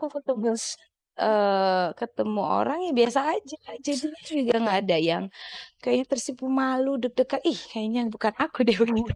aku ketemu orang ya biasa aja. Jadinya juga nggak ada yang kayaknya tersipu malu, deg-degan. Ih, kayaknya bukan aku deh begitu.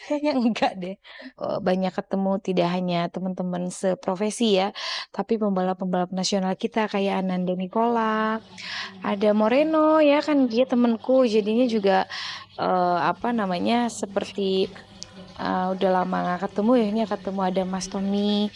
Kayaknya enggak deh. Banyak ketemu tidak hanya teman-teman seprofesi ya, tapi pembalap-pembalap nasional kita kayak Ananda Nicola, ada Moreno ya kan dia temanku. Jadinya juga apa namanya seperti udah lama nggak ketemu ya ini ketemu ada Mas Tommy.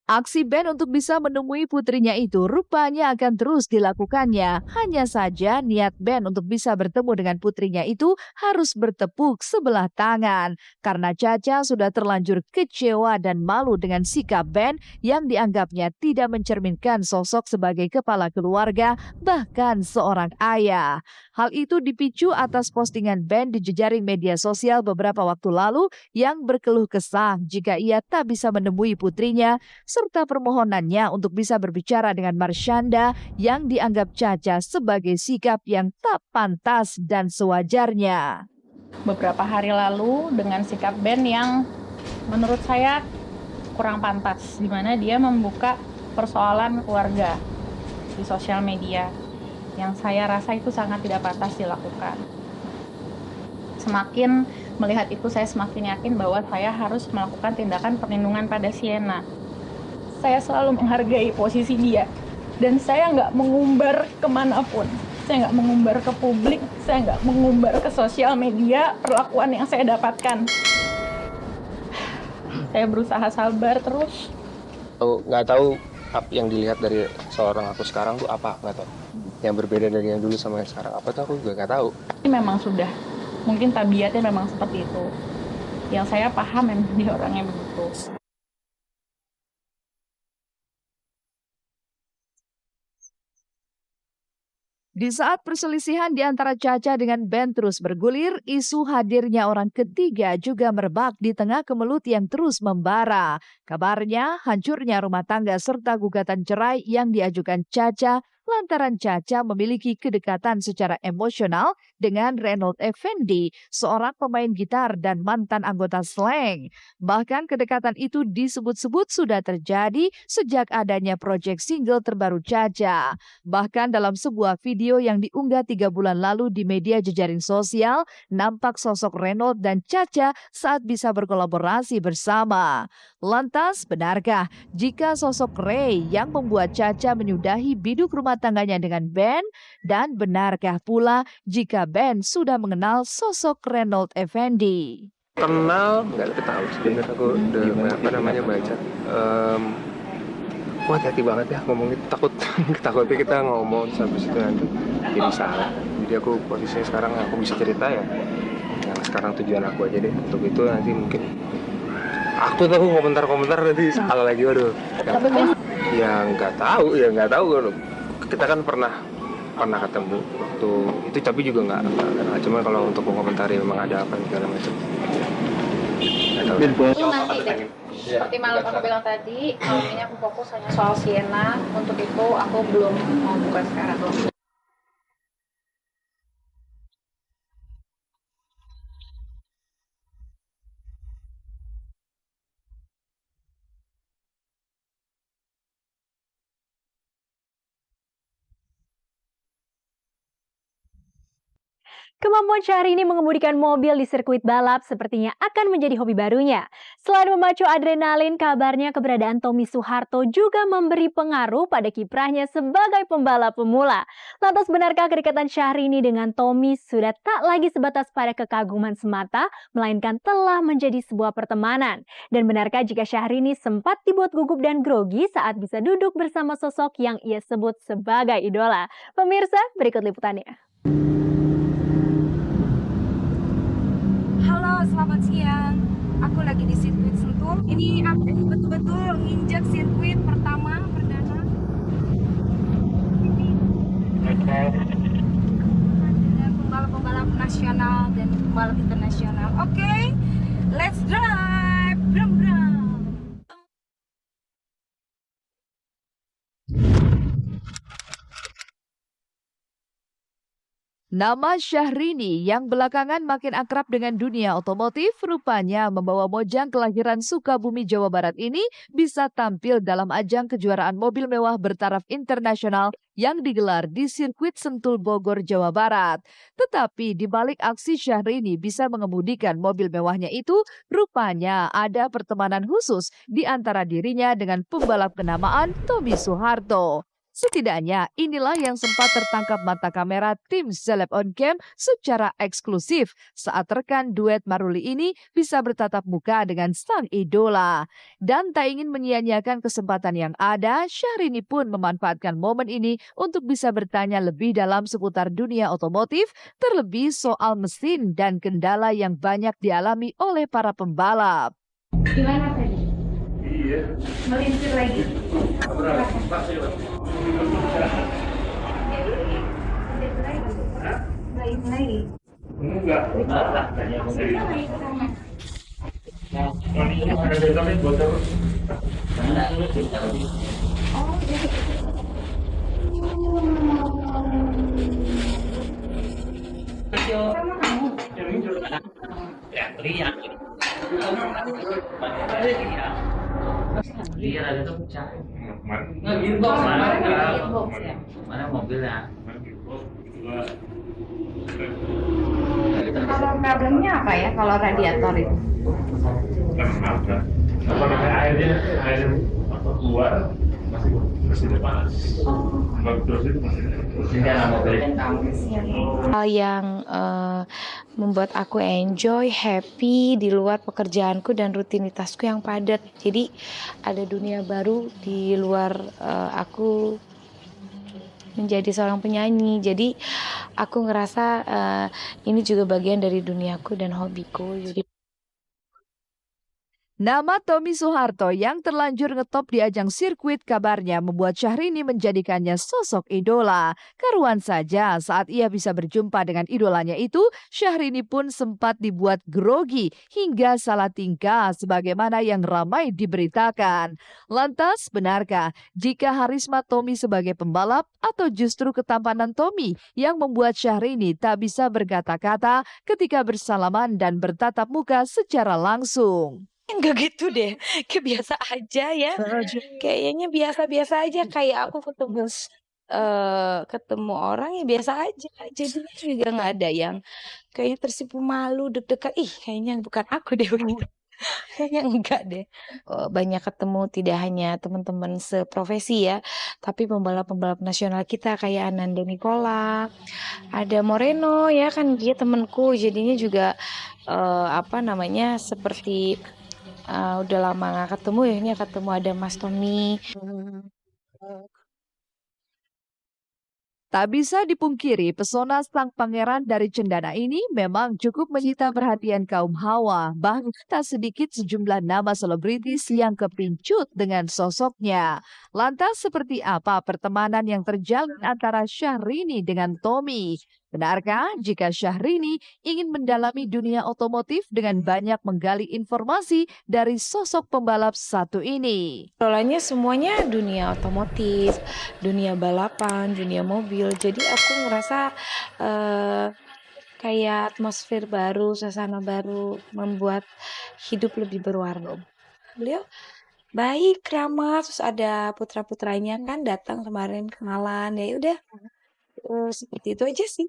Aksi Ben untuk bisa menemui putrinya itu rupanya akan terus dilakukannya. Hanya saja niat Ben untuk bisa bertemu dengan putrinya itu harus bertepuk sebelah tangan. Karena Caca sudah terlanjur kecewa dan malu dengan sikap Ben yang dianggapnya tidak mencerminkan sosok sebagai kepala keluarga, bahkan seorang ayah. Hal itu dipicu atas postingan Ben di jejaring media sosial beberapa waktu lalu yang berkeluh kesah jika ia tak bisa menemui putrinya serta permohonannya untuk bisa berbicara dengan Marshanda yang dianggap Caca sebagai sikap yang tak pantas dan sewajarnya. Beberapa hari lalu dengan sikap Ben yang menurut saya kurang pantas, di mana dia membuka persoalan keluarga di sosial media yang saya rasa itu sangat tidak pantas dilakukan. Semakin melihat itu saya semakin yakin bahwa saya harus melakukan tindakan perlindungan pada Sienna. Saya selalu menghargai posisi dia dan saya nggak mengumbar kemanapun, saya nggak mengumbar ke publik, saya nggak mengumbar ke sosial media perlakuan yang saya dapatkan. Saya berusaha sabar terus. Nggak tahu yang dilihat dari seorang aku sekarang tuh apa, nggak tahu. Yang berbeda dari yang dulu sama yang sekarang apa tuh aku juga nggak tahu. Ini memang sudah mungkin tabiatnya memang seperti itu. Yang saya paham memang dia orangnya begitu. Di saat perselisihan di antara Caca dengan Ben terus bergulir, isu hadirnya orang ketiga juga merebak di tengah kemelut yang terus membara. Kabarnya, hancurnya rumah tangga serta gugatan cerai yang diajukan Caca lantaran Caca memiliki kedekatan secara emosional dengan Reynold Effendi, seorang pemain gitar dan mantan anggota Slank. Bahkan kedekatan itu disebut-sebut sudah terjadi sejak adanya proyek single terbaru Caca. Bahkan dalam sebuah video yang diunggah 3 bulan lalu di media jejaring sosial, nampak sosok Reynold dan Caca saat bisa berkolaborasi bersama. Lantas, benarkah jika sosok Ray yang membuat Caca menyudahi biduk rumah tangganya dengan Ben? Dan benarkah pula jika Ben sudah mengenal sosok Reynold Effendi? Kenal, nggak tahu sebenarnya aku udah baca. Wah, hati banget ya ngomongin, takutnya kita ngomong sampai situ nanti jadi salah. Jadi aku posisinya sekarang aku bisa cerita ya yang sekarang tujuan aku aja deh. Untuk itu nanti mungkin aku tahu komentar nanti salah lagi, waduh. Ya nggak tahu. Kita kan pernah ketemu waktu itu, tapi juga nggak cuma kalau untuk mengomentari memang ada apa segala macam. Itu nanti deh. Seperti malam aku bilang tadi, malam ini aku fokus hanya soal Sienna. Untuk itu aku belum mau buka sekarang. Kemampuan Syahrini mengemudikan mobil di sirkuit balap sepertinya akan menjadi hobi barunya. Selain memacu adrenalin, kabarnya keberadaan Tommy Suharto juga memberi pengaruh pada kiprahnya sebagai pembalap pemula. Lantas benarkah kedekatan Syahrini dengan Tommy sudah tak lagi sebatas pada kekaguman semata, melainkan telah menjadi sebuah pertemanan? Dan benarkah jika Syahrini sempat dibuat gugup dan grogi saat bisa duduk bersama sosok yang ia sebut sebagai idola? Pemirsa, berikut liputannya. Selamat siang, aku lagi di sirkuit Sentul. Ini aku betul-betul nginjak sirkuit pertama perdana dengan pembalap-pembalap nasional dan pembalap internasional. Oke, let's drive, bram bram. Nama Syahrini yang belakangan makin akrab dengan dunia otomotif rupanya membawa Mojang kelahiran Sukabumi, Jawa Barat ini bisa tampil dalam ajang kejuaraan mobil mewah bertaraf internasional yang digelar di sirkuit Sentul Bogor, Jawa Barat. Tetapi di balik aksi Syahrini bisa mengemudikan mobil mewahnya itu, rupanya ada pertemanan khusus di antara dirinya dengan pembalap kenamaan Tommy Soeharto. Setidaknya inilah yang sempat tertangkap mata kamera tim Celeb on Cam secara eksklusif saat rekan duet Maruli ini bisa bertatap muka dengan sang idola. Dan tak ingin menyia-nyiakan kesempatan yang ada, Syahrini pun memanfaatkan momen ini untuk bisa bertanya lebih dalam seputar dunia otomotif, terlebih soal mesin dan kendala yang banyak dialami oleh para pembalap. Gimana tadi? Iya. Melintir lagi. Lagi. Enggak. Mana mobilnya? Kalau problemnya apa ya? Kalau radiator itu? Apa namanya airnya keluar masih panas. Terus itu masih. Hal yang membuat aku enjoy, happy di luar pekerjaanku dan rutinitasku yang padat. Jadi ada dunia baru di luar aku menjadi seorang penyanyi. Jadi aku ngerasa ini juga bagian dari duniaku dan hobiku. Jadi Nama Tommy Soeharto yang terlanjur ngetop di ajang sirkuit kabarnya membuat Syahrini menjadikannya sosok idola. Karuan saja saat ia bisa berjumpa dengan idolanya itu, Syahrini pun sempat dibuat grogi hingga salah tingkah sebagaimana yang ramai diberitakan. Lantas, benarkah jika harisma Tommy sebagai pembalap atau justru ketampanan Tommy yang membuat Syahrini tak bisa berkata-kata ketika bersalaman dan bertatap muka secara langsung? enggak gitu deh, kayak biasa aja ya. Kayaknya biasa-biasa aja, kayak aku ketemu orang ya biasa aja. Jadinya juga nggak ada yang kayaknya tersipu malu, deg-degan. Ih, kayaknya bukan aku deh. Kayaknya enggak deh. Banyak ketemu tidak hanya teman-teman seprofesi ya, tapi pembalap-pembalap nasional kita kayak Ananda Nicola, ada Moreno ya kan dia temanku. Jadinya juga seperti udah lama nggak ketemu ya, ini ketemu ada Mas Tommy. Tak bisa dipungkiri, pesona sang pangeran dari Cendana ini memang cukup menyita perhatian kaum hawa. Bahkan tak sedikit sejumlah nama selebritis yang kepincut dengan sosoknya. Lantas seperti apa pertemanan yang terjalin antara Syahrini dengan Tommy? Benarkah jika Syahrini ingin mendalami dunia otomotif dengan banyak menggali informasi dari sosok pembalap satu ini? Polanya semuanya dunia otomotif, dunia balapan, dunia mobil. Jadi aku ngerasa kayak atmosfer baru, suasana baru, membuat hidup lebih berwarna. Beliau baik, ramah, terus ada putra-putranya kan datang kemarin kenalan, ya udah seperti itu aja sih.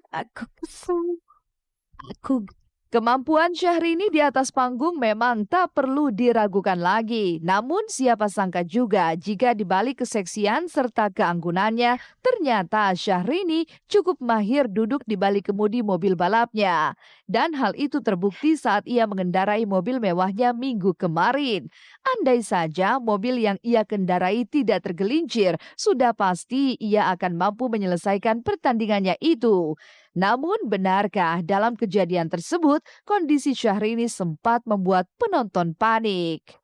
Kemampuan Syahrini di atas panggung memang tak perlu diragukan lagi. Namun siapa sangka juga jika di balik keseksian serta keanggunannya, ternyata Syahrini cukup mahir duduk di balik kemudi mobil balapnya. Dan hal itu terbukti saat ia mengendarai mobil mewahnya minggu kemarin. Andai saja mobil yang ia kendarai tidak tergelincir, sudah pasti ia akan mampu menyelesaikan pertandingannya itu. Namun benarkah dalam kejadian tersebut kondisi Syahrini sempat membuat penonton panik?